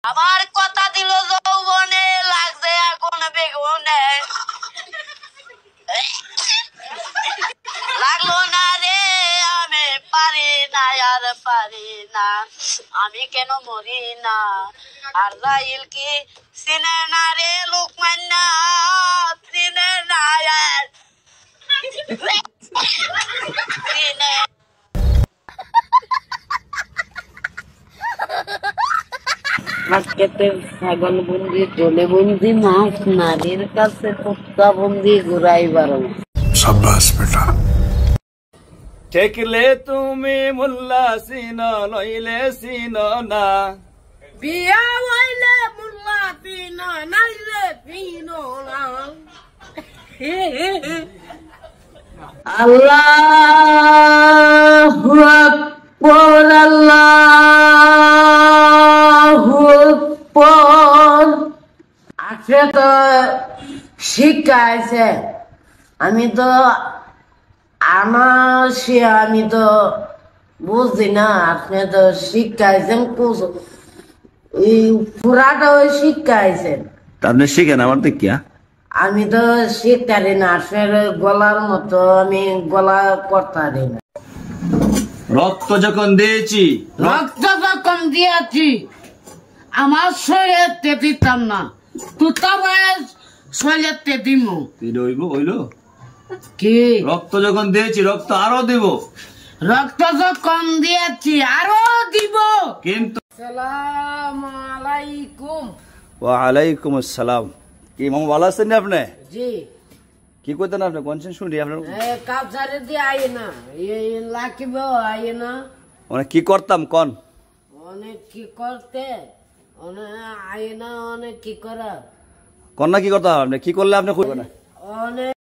আমার কথা দিল যৌবনে লাগছে এখন বেগুনে লাগলো না রে আমি পারি না আর পারি না আমি কেন মরি না আর রাইল কি চিনে না রে লোকমান্না চিনে না আর চিনে মার্কেটের ছাগল বন্দি জলে বন্দি মাছ নারীর কাছে কুত্তা বন্দি ঘুরাই বারো शाबाश बेटा ঠেকলে তুমি মোল্লা সিনো নইলে সিনো না বিয়া হইলে মুল্লা পিনো নাইলে পিনো না আল্লাহু আকবার আল্লাহু আকবার আছে তো শিখাইছে আমি তো আমি তো বুঝি না আপনি তো শিখাইছেন পুরাটা ওই শিখাইছেন আপনি শিখেন আমার দেখিয়া আমি তো শিখতারি না আসলে গলার মতো আমি গলা করতারি না রক্ত যখন দিয়েছি রক্ত যখন দিয়েছি আমার শরীরে দিতাম না তুই তো শরীরে দিব হইলো কি রক্ত যখন দিয়েছি রক্ত আরো দিব রক্ত যখন দিয়েছি আরো দিব কিন্তু আসসালামু আলাইকুম ওয়ালাইকুম আসসালাম কি মামা ভালো আছেন না আপনি জি কি করতেন আপনি কোনছেন শুনি আপনার কাপ সারে দিয়ে আই না এই লাকিব আই না মানে কি করতাম কোন অনেক কি করতে অনেক আই না অনেক কি করা কোন না কি করতাম আপনি কি করলে আপনি খুঁজবেন না অনেক